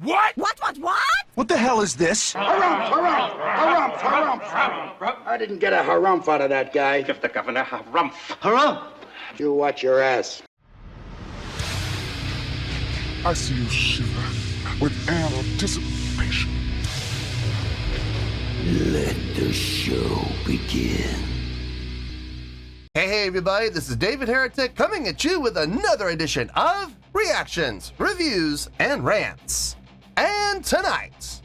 What? What? What the hell is this? Harumph. I didn't get a harumph out of that guy. Give the governor harumph. Harumph? You watch your ass. I see you shiver with anticipation. Let the show begin. Hey everybody, this is David Heretic coming at you with another edition of Reactions, Reviews, and Rants. And tonight,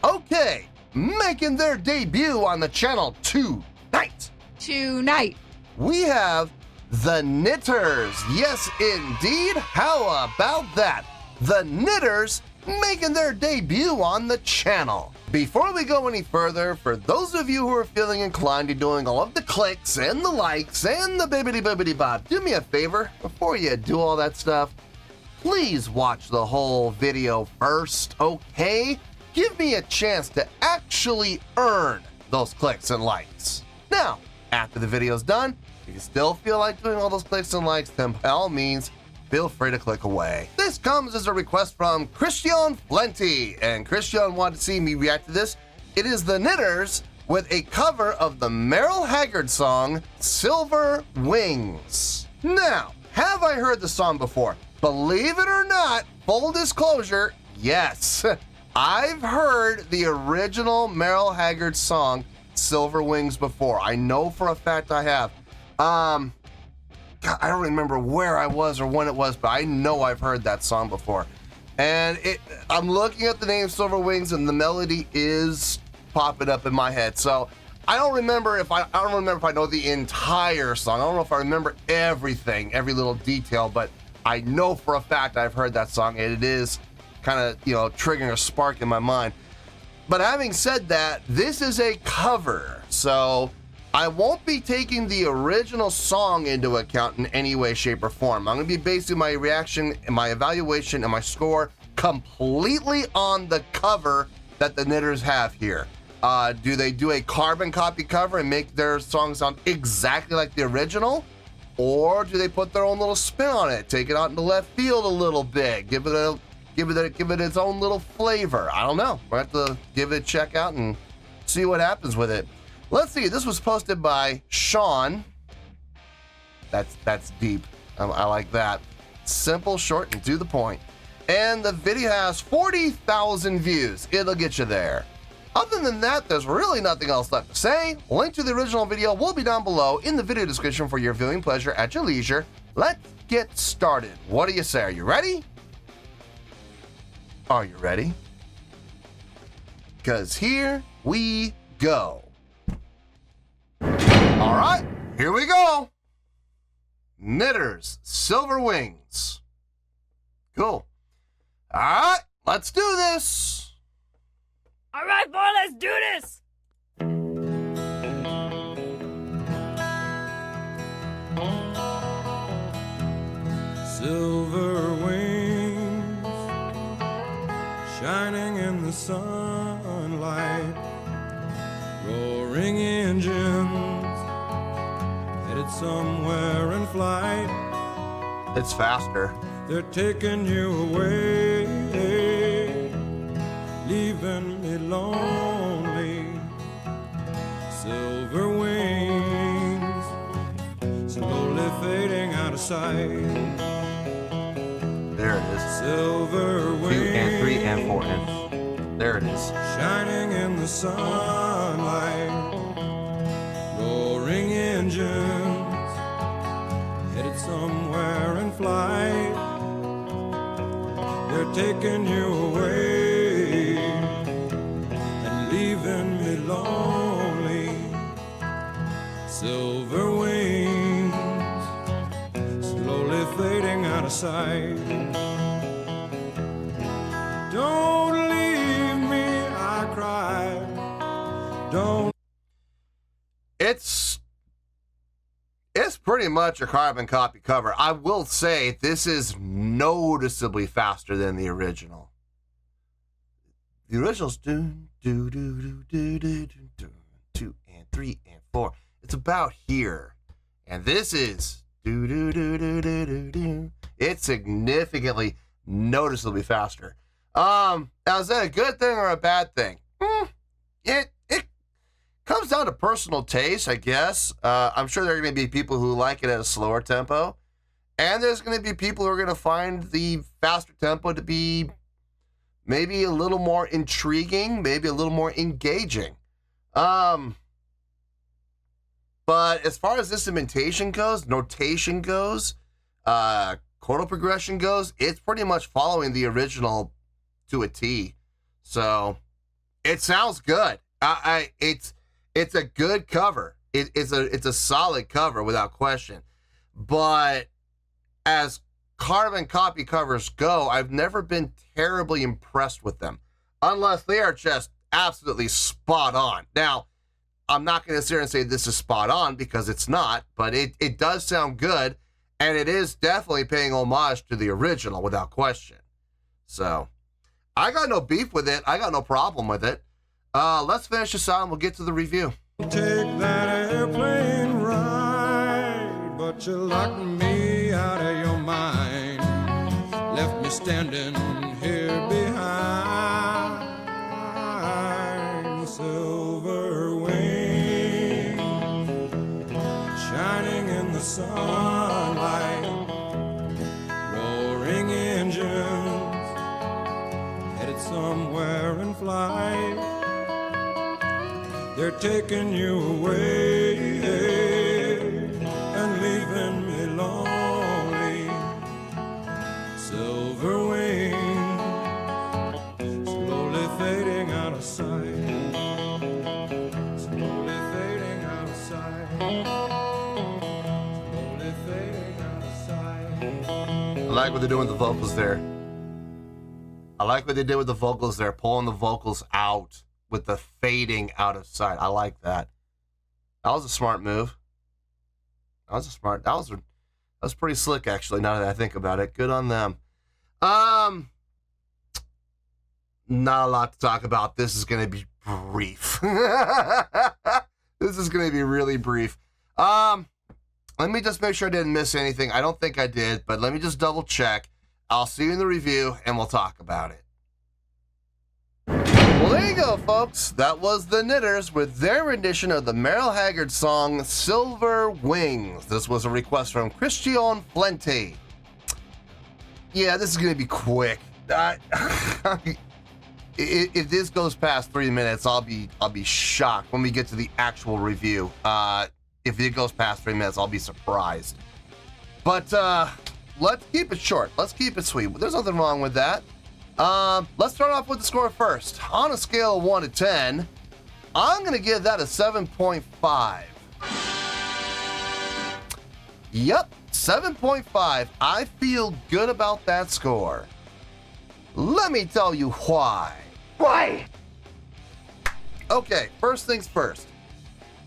okay, making their debut on the channel tonight, we have the Knitters. Yes, indeed. How about that? The Knitters making their debut on the channel. Before we go any further, for those of you who are feeling inclined to doing all of the clicks and the likes and the bibbidi-bobbidi-bob, do me a favor, before you do all that stuff, please watch the whole video first, okay? Give me a chance to actually earn those clicks and likes. Now, after the video's done, if you still feel like doing all those clicks and likes, then by all means, feel free to click away. This comes as a request from Christian Plenty, and Christian wanted to see me react to this. It is the Knitters with a cover of the Merle Haggard song, Silver Wings. Now, have I heard the song before? Believe it or not, full disclosure, yes. I've heard the original Merle Haggard song, Silver Wings, before. I know for a fact I have. God, I don't remember where I was or when it was, but I know I've heard that song before. And I'm looking at the name Silver Wings, and the melody is popping up in my head. So I don't remember if I know the entire song. I don't know if I remember everything, every little detail, but I know for a fact I've heard that song, and it is kind of, triggering a spark in my mind. But having said that, this is a cover, so I won't be taking the original song into account in any way, shape, or form. I'm going to be basing my reaction, and my evaluation, and my score completely on the cover that the Knitters have here. Do they do a carbon copy cover and make their song sound exactly like the original? Or do they put their own little spin on it, take it out into left field a little bit, give it its own little flavor? I don't know. We'll have to give it a check out and see what happens with it. Let's see, this was posted by Sean. That's deep. I like that. Simple, short, and to the point. And the video has 40,000 views. It'll get you there. Other than that, there's really nothing else left to say. Link to the original video will be down below in the video description for your viewing pleasure at your leisure. Let's get started. What do you say? Are you ready? Are you ready? Because here we go. All right, here we go. Knitters, Silver Wings. Cool. All right, let's do this. All right, boy, let's do this. Silver wings shining in the sunlight, roaring engines headed somewhere in flight. It's faster. They're taking you away, leaving me lonely. Silver wings slowly fading out of sight. There it is. Silver wings, 2 and 3 and 4 and there it is. shining in the sunlight, roaring engines headed somewhere in flight. They're taking you away and leaving me lonely. Silver wings slowly fading out of sight. Don't leave me, I cry. Don't. It's pretty much a carbon copy cover. I will say this is noticeably faster than the original. The original's 2 and 3 and 4. It's about here. And this is it's significantly noticeably faster. Now, is that a good thing or a bad thing? It comes down to personal taste, I guess. I'm sure there are going to be people who like it at a slower tempo, and there's going to be people who are going to find the faster tempo to be maybe a little more intriguing, maybe a little more engaging. But as far as instrumentation goes, notation goes, chordal progression goes, it's pretty much following the original to a T. So it sounds good. It's a good cover. It's a solid cover without question. But as carbon copy covers go, I've never been terribly impressed with them, unless they are just absolutely spot on. Now, I'm not going to sit here and say this is spot on because it's not, but it does sound good, and it is definitely paying homage to the original without question. So I got no beef with it. I got no problem with it. Let's finish this out and we'll get to the review. Take that airplane ride, but you locked me out of your mind. Left me standing here behind. Silver wing, shining in the sunlight. Roaring engines, headed somewhere in flight. They're taking you away and leaving me lonely. Silver wing, slowly fading out of sight. Slowly fading out of sight. Slowly fading out of sight. I like what they're doing with the vocals there. I like what they did with the vocals there, pulling the vocals out with the fading out of sight. I like that. That was a smart move. That was pretty slick, actually, now that I think about it. Good on them. Not a lot to talk about. This is going to be brief. This is going to be really brief. Let me just make sure I didn't miss anything. I don't think I did, but let me just double check. I'll see you in the review, and we'll talk about it. Well, there you go, folks. That was the Knitters with their rendition of the Merle Haggard song, Silver Wings. This was a request from Christian Flente. Yeah, this is going to be quick. If this goes past 3 minutes, I'll be shocked when we get to the actual review. If it goes past 3 minutes, I'll be surprised. But let's keep it short. Let's keep it sweet. There's nothing wrong with that. Let's start off with the score first. On a scale of 1 to 10, I'm going to give that a 7.5. Yep, 7.5. I feel good about that score. Let me tell you why. Why? Okay, first things first.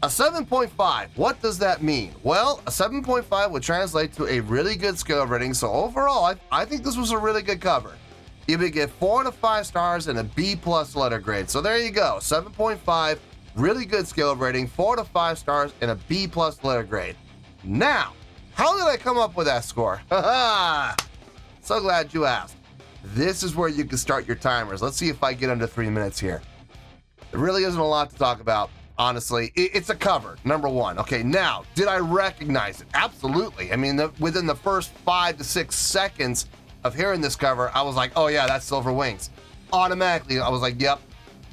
A 7.5, what does that mean? Well, a 7.5 would translate to a really good scale rating, so overall, I think this was a really good cover. You would get 4 out of 5 stars and a B+ letter grade. So there you go, 7.5, really good scale rating, 4 out of 5 stars and a B+ letter grade. Now, how did I come up with that score? So glad you asked. This is where you can start your timers. Let's see if I get under 3 minutes here. There really isn't a lot to talk about, honestly. It's a cover, number one. Okay, now, did I recognize it? Absolutely. I mean, within the first 5 to 6 seconds of hearing this cover, I was like, oh yeah, that's Silver Wings. Automatically, I was like, yep,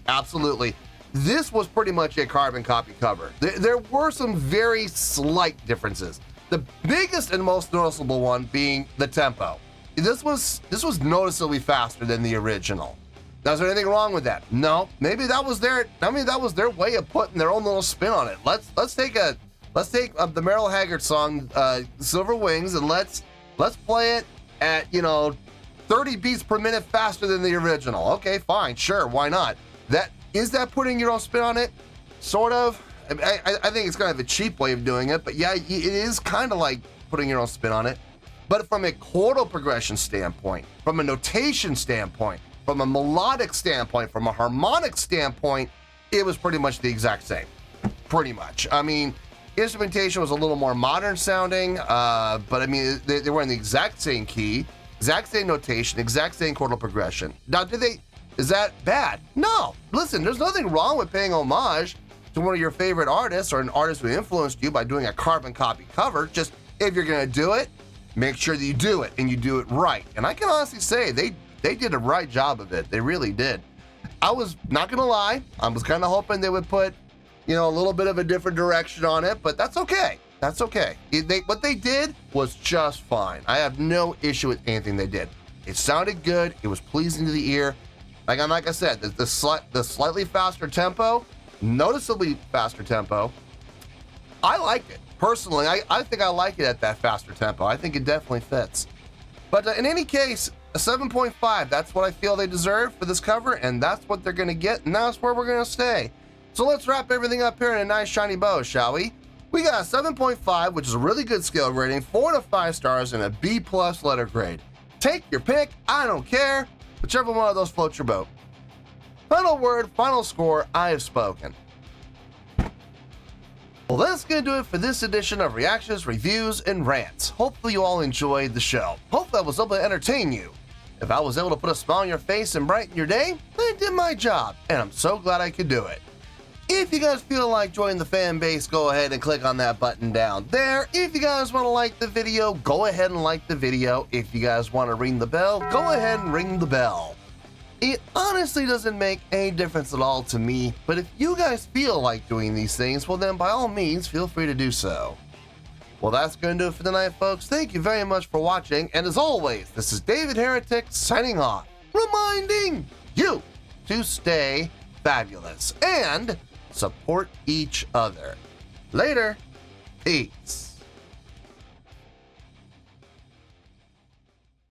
absolutely. This was pretty much a carbon copy cover. There were some very slight differences. The biggest and most noticeable one being the tempo. This was noticeably faster than the original. Now, is there anything wrong with that? No. Maybe that was their way of putting their own little spin on it. Let's take the Merle Haggard song, Silver Wings, and let's play it at 30 beats per minute faster than the original. Okay, fine, sure, why not? Is that putting your own spin on it? Sort of. I think it's kind of a cheap way of doing it, but yeah, it is kind of like putting your own spin on it. But from a chordal progression standpoint, from a notation standpoint, from a melodic standpoint, from a harmonic standpoint, it was pretty much the exact same. Pretty much. I mean, instrumentation was a little more modern sounding, but I mean, they were in the exact same key, exact same notation, exact same chordal progression. Now, is that bad? No. Listen, there's nothing wrong with paying homage to one of your favorite artists or an artist who influenced you by doing a carbon copy cover. Just, if you're gonna do it, make sure that you do it and you do it right. And I can honestly say they did a right job of it. They really did. I was not gonna lie, I was kind of hoping they would put, a little bit of a different direction on it, but that's okay. That's okay. What they did was just fine. I have no issue with anything they did. It sounded good. It was pleasing to the ear. Like I said, the slightly faster tempo, noticeably faster tempo, I liked it. Personally, I think I like it at that faster tempo. I think it definitely fits. But in any case, a 7.5, that's what I feel they deserve for this cover, and that's what they're going to get, and that's where we're going to stay. So let's wrap everything up here in a nice shiny bow, shall we? We got a 7.5, which is a really good scale grading, 4 to 5 stars, and a B+ letter grade. Take your pick, I don't care, whichever one of those floats your boat. Final word, final score, I have spoken. Well, that's going to do it for this edition of Reactions, Reviews, and Rants. Hopefully you all enjoyed the show. Hopefully I was able to entertain you. If I was able to put a smile on your face and brighten your day, then I did my job, and I'm so glad I could do it. If you guys feel like joining the fan base, go ahead and click on that button down there. If you guys want to like the video, go ahead and like the video. If you guys want to ring the bell, go ahead and ring the bell. It honestly doesn't make any difference at all to me, but if you guys feel like doing these things, well then by all means, feel free to do so. Well, that's going to do it for tonight, folks. Thank you very much for watching, and as always, this is David Heretic signing off, reminding you to stay fabulous and support each other. Later. Peace.